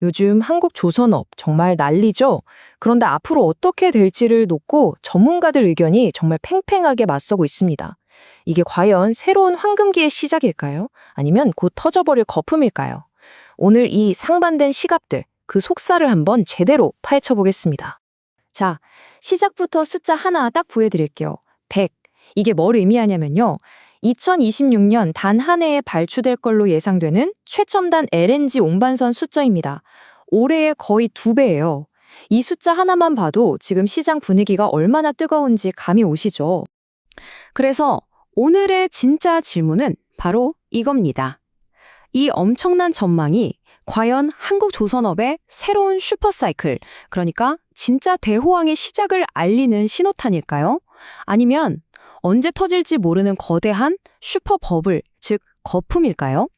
요즘 한국 조선업 정말 난리죠? 그런데 앞으로 어떻게 될지를 놓고 전문가들 의견이 정말 팽팽하게 맞서고 있습니다. 이게 과연 새로운 황금기의 시작일까요? 아니면 곧 터져버릴 거품일까요? 오늘 이 상반된 시각들, 그 속살을 한번 제대로 파헤쳐 보겠습니다. 자, 시작부터 숫자 하나 딱 보여드릴게요. 100. 이게 뭘 의미하냐면요. 2026년 단 한 해에 발주될 걸로 예상되는 최첨단 LNG 운반선 숫자입니다. 올해의 거의 2배예요. 이 숫자 하나만 봐도 지금 시장 분위기가 얼마나 뜨거운지 감이 오시죠? 그래서 오늘의 진짜 질문은 바로 이겁니다. 이 엄청난 전망이 과연 한국 조선업의 새로운 슈퍼사이클, 그러니까 진짜 대호황의 시작을 알리는 신호탄일까요? 아니면 언제 터질지 모르는 거대한 슈퍼버블, 즉 거품일까요?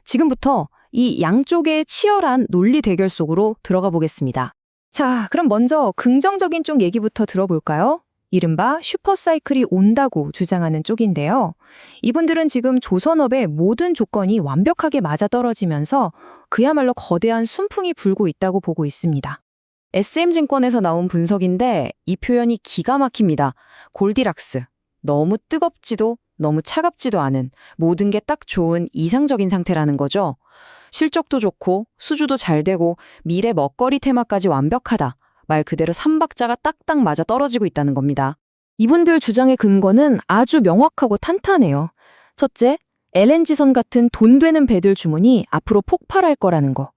지금부터 이 양쪽의 치열한 논리 대결 속으로 들어가 보겠습니다. 자, 그럼 먼저 긍정적인 쪽 얘기부터 들어볼까요? 이른바 슈퍼사이클이 온다고 주장하는 쪽인데요. 이분들은 지금 조선업의 모든 조건이 완벽하게 맞아떨어지면서 그야말로 거대한 순풍이 불고 있다고 보고 있습니다. SM증권에서 나온 분석인데 이 표현이 기가 막힙니다. 골디락스. 너무 뜨겁지도 너무 차갑지도 않은 모든 게 딱 좋은 이상적인 상태라는 거죠. 실적도 좋고 수주도 잘 되고 미래 먹거리 테마까지 완벽하다. 말 그대로 삼박자가 딱딱 맞아 떨어지고 있다는 겁니다. 이분들 주장의 근거는 아주 명확하고 탄탄해요. 첫째, LNG선 같은 돈 되는 배들 주문이 앞으로 폭발할 거라는 거.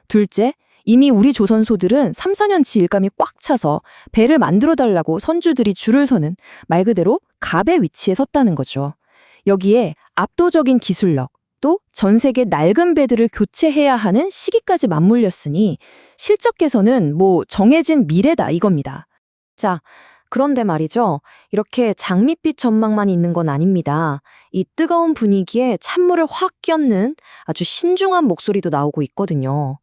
둘째, 이미 우리 조선소들은 3, 4년치 일감이 꽉 차서 배를 만들어달라고 선주들이 줄을 서는 말 그대로 갑의 위치에 섰다는 거죠. 여기에 압도적인 기술력, 또 전 세계 낡은 배들을 교체해야 하는 시기까지 맞물렸으니 실적 개선은 정해진 미래다 이겁니다. 자, 그런데 말이죠. 이렇게 장밋빛 전망만 있는 건 아닙니다. 이 뜨거운 분위기에 찬물을 확 껴는 아주 신중한 목소리도 나오고 있거든요.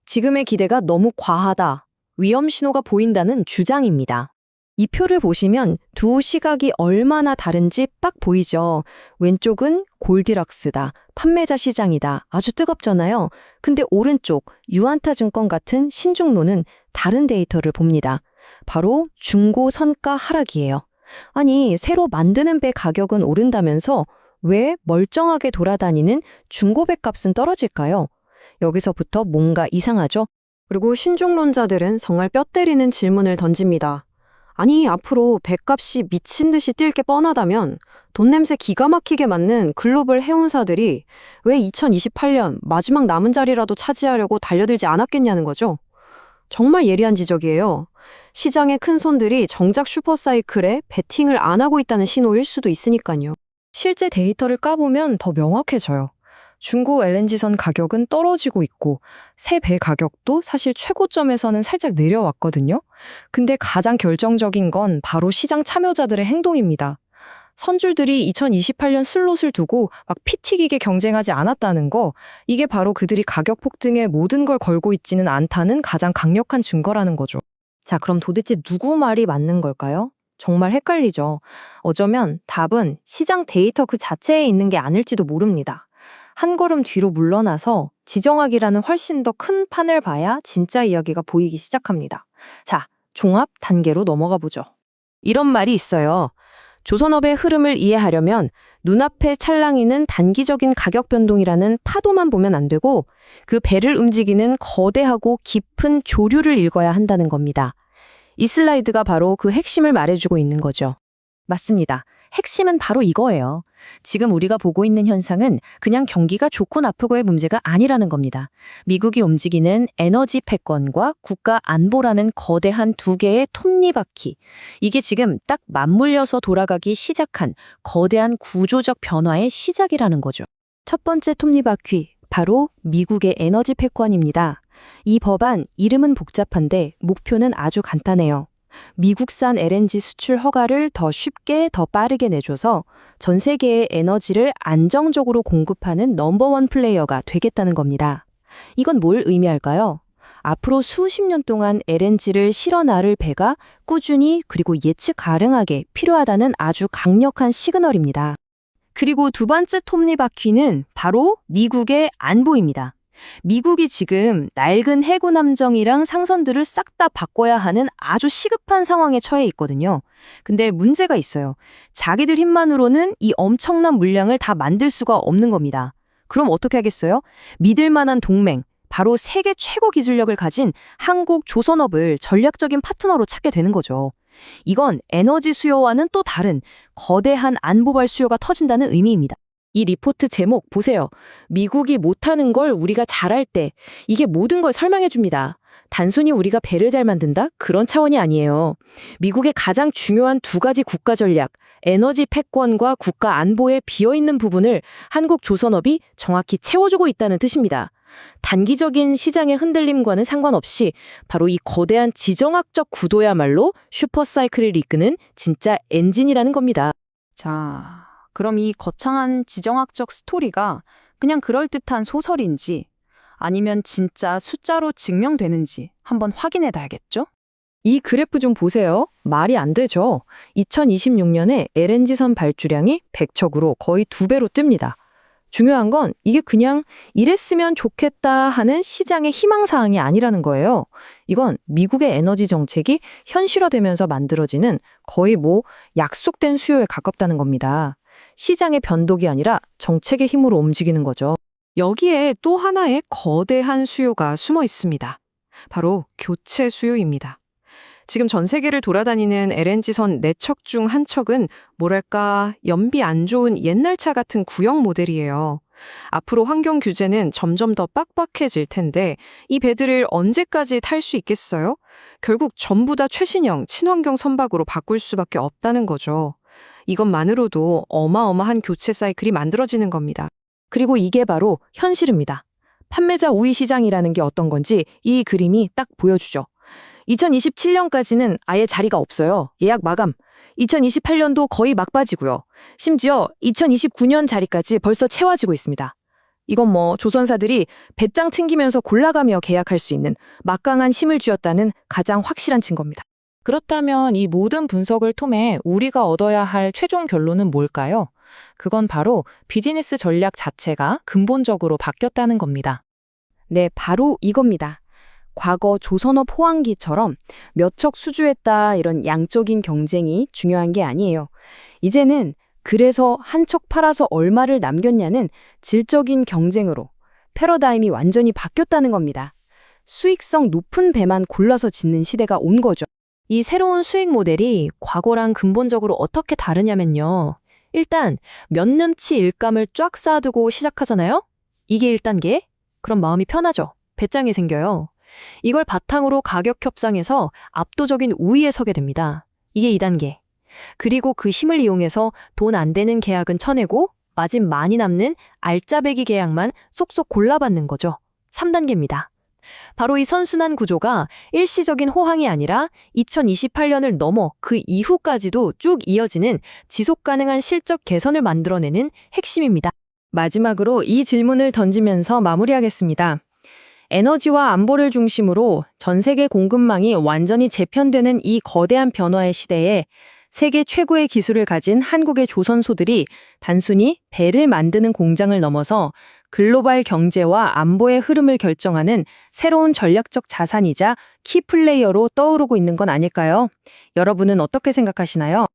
지금의 기대가 너무 과하다, 위험 신호가 보인다는 주장입니다. 이 표를 보시면 두 시각이 얼마나 다른지 딱 보이죠. 왼쪽은 골디락스다, 판매자 시장이다, 아주 뜨겁잖아요. 근데 오른쪽 유안타증권 같은 신중노는 다른 데이터를 봅니다. 바로 중고 선가 하락이에요. 아니, 새로 만드는 배 가격은 오른다면서 왜 멀쩡하게 돌아다니는 중고배 값은 떨어질까요? 여기서부터 뭔가 이상하죠? 그리고 신중론자들은 정말 뼈 때리는 질문을 던집니다. 아니, 앞으로 배값이 미친 듯이 뛸 게 뻔하다면 돈 냄새 기가 막히게 맡는 글로벌 해운사들이 왜 2028년 마지막 남은 자리라도 차지하려고 달려들지 않았겠냐는 거죠. 정말 예리한 지적이에요. 시장의 큰 손들이 정작 슈퍼사이클에 베팅을 안 하고 있다는 신호일 수도 있으니까요. 실제 데이터를 까보면 더 명확해져요. 중고 LNG선 가격은 떨어지고 있고 새 배 가격도 사실 최고점에서는 살짝 내려왔거든요. 근데 가장 결정적인 건 바로 시장 참여자들의 행동입니다. 선주들이 2028년 슬롯을 두고 막 피 튀기게 경쟁하지 않았다는 거, 이게 바로 그들이 가격 폭등에 모든 걸 걸고 있지는 않다는 가장 강력한 증거라는 거죠. 자, 그럼 도대체 누구 말이 맞는 걸까요? 정말 헷갈리죠. 어쩌면 답은 시장 데이터 그 자체에 있는 게 아닐지도 모릅니다. 한 걸음 뒤로 물러나서 지정학이라는 훨씬 더 큰 판을 봐야 진짜 이야기가 보이기 시작합니다. 자, 종합 단계로 넘어가 보죠. 이런 말이 있어요. 조선업의 흐름을 이해하려면 눈앞에 찰랑이는 단기적인 가격 변동이라는 파도만 보면 안 되고 그 배를 움직이는 거대하고 깊은 조류를 읽어야 한다는 겁니다. 이 슬라이드가 바로 그 핵심을 말해주고 있는 거죠. 맞습니다. 핵심은 바로 이거예요. 지금 우리가 보고 있는 현상은 그냥 경기가 좋고 나쁘고의 문제가 아니라는 겁니다. 미국이 움직이는 에너지 패권과 국가 안보라는 거대한 두 개의 톱니바퀴. 이게 지금 딱 맞물려서 돌아가기 시작한 거대한 구조적 변화의 시작이라는 거죠. 첫 번째 톱니바퀴, 바로 미국의 에너지 패권입니다. 이 법안 이름은 복잡한데 목표는 아주 간단해요. 미국산 LNG 수출 허가를 더 쉽게 더 빠르게 내줘서 전 세계의 에너지를 안정적으로 공급하는 넘버원 플레이어가 되겠다는 겁니다. 이건 뭘 의미할까요? 앞으로 수십 년 동안 LNG를 실어 나를 배가 꾸준히 그리고 예측 가능하게 필요하다는 아주 강력한 시그널입니다. 그리고 두 번째 톱니바퀴는 바로 미국의 안보입니다. 미국이 지금 낡은 해군 함정이랑 상선들을 싹 다 바꿔야 하는 아주 시급한 상황에 처해 있거든요. 근데 문제가 있어요. 자기들 힘만으로는 이 엄청난 물량을 다 만들 수가 없는 겁니다. 그럼 어떻게 하겠어요? 믿을 만한 동맹, 바로 세계 최고 기술력을 가진 한국 조선업을 전략적인 파트너로 찾게 되는 거죠. 이건 에너지 수요와는 또 다른 거대한 안보발 수요가 터진다는 의미입니다. 이 리포트 제목 보세요. 미국이 못하는 걸 우리가 잘할 때, 이게 모든 걸 설명해 줍니다. 단순히 우리가 배를 잘 만든다? 그런 차원이 아니에요. 미국의 가장 중요한 두 가지 국가 전략, 에너지 패권과 국가 안보에 비어있는 부분을 한국 조선업이 정확히 채워주고 있다는 뜻입니다. 단기적인 시장의 흔들림과는 상관없이 바로 이 거대한 지정학적 구도야말로 슈퍼사이클을 이끄는 진짜 엔진이라는 겁니다. 자, 그럼 이 거창한 지정학적 스토리가 그냥 그럴듯한 소설인지 아니면 진짜 숫자로 증명되는지 한번 확인해 봐야겠죠? 이 그래프 좀 보세요. 말이 안 되죠. 2026년에 LNG선 발주량이 100척으로 거의 2배로 뜹니다. 중요한 건 이게 그냥 이랬으면 좋겠다 하는 시장의 희망사항이 아니라는 거예요. 이건 미국의 에너지 정책이 현실화되면서 만들어지는 거의 약속된 수요에 가깝다는 겁니다. 시장의 변동이 아니라 정책의 힘으로 움직이는 거죠. 여기에 또 하나의 거대한 수요가 숨어 있습니다. 바로 교체 수요입니다. 지금 전 세계를 돌아다니는 LNG선 4척 중 한 척은 뭐랄까 연비 안 좋은 옛날 차 같은 구형 모델이에요. 앞으로 환경 규제는 점점 더 빡빡해질 텐데 이 배들을 언제까지 탈 수 있겠어요? 결국 전부 다 최신형, 친환경 선박으로 바꿀 수밖에 없다는 거죠. 이것만으로도 어마어마한 교체 사이클이 만들어지는 겁니다. 그리고 이게 바로 현실입니다. 판매자 우위 시장이라는 게 어떤 건지 이 그림이 딱 보여주죠. 2027년까지는 아예 자리가 없어요. 예약 마감. 2028년도 거의 막바지고요. 심지어 2029년 자리까지 벌써 채워지고 있습니다. 이건 조선사들이 배짱 튕기면서 골라가며 계약할 수 있는 막강한 힘을 쥐었다는 가장 확실한 증거입니다. 그렇다면 이 모든 분석을 통해 우리가 얻어야 할 최종 결론은 뭘까요? 그건 바로 비즈니스 전략 자체가 근본적으로 바뀌었다는 겁니다. 네, 바로 이겁니다. 과거 조선업 호황기처럼 몇 척 수주했다 이런 양적인 경쟁이 중요한 게 아니에요. 이제는 그래서 한 척 팔아서 얼마를 남겼냐는 질적인 경쟁으로 패러다임이 완전히 바뀌었다는 겁니다. 수익성 높은 배만 골라서 짓는 시대가 온 거죠. 이 새로운 수익 모델이 과거랑 근본적으로 어떻게 다르냐면요. 일단 면넘치 일감을 쫙 쌓아두고 시작하잖아요? 이게 1단계? 그럼 마음이 편하죠. 배짱이 생겨요. 이걸 바탕으로 가격 협상에서 압도적인 우위에 서게 됩니다. 이게 2단계. 그리고 그 힘을 이용해서 돈 안 되는 계약은 쳐내고 마진 많이 남는 알짜배기 계약만 쏙쏙 골라받는 거죠. 3단계입니다. 바로 이 선순환 구조가 일시적인 호황이 아니라 2028년을 넘어 그 이후까지도 쭉 이어지는 지속 가능한 실적 개선을 만들어내는 핵심입니다. 마지막으로 이 질문을 던지면서 마무리하겠습니다. 에너지와 안보를 중심으로 전 세계 공급망이 완전히 재편되는 이 거대한 변화의 시대에 세계 최고의 기술을 가진 한국의 조선소들이 단순히 배를 만드는 공장을 넘어서 글로벌 경제와 안보의 흐름을 결정하는 새로운 전략적 자산이자 키플레이어로 떠오르고 있는 건 아닐까요? 여러분은 어떻게 생각하시나요?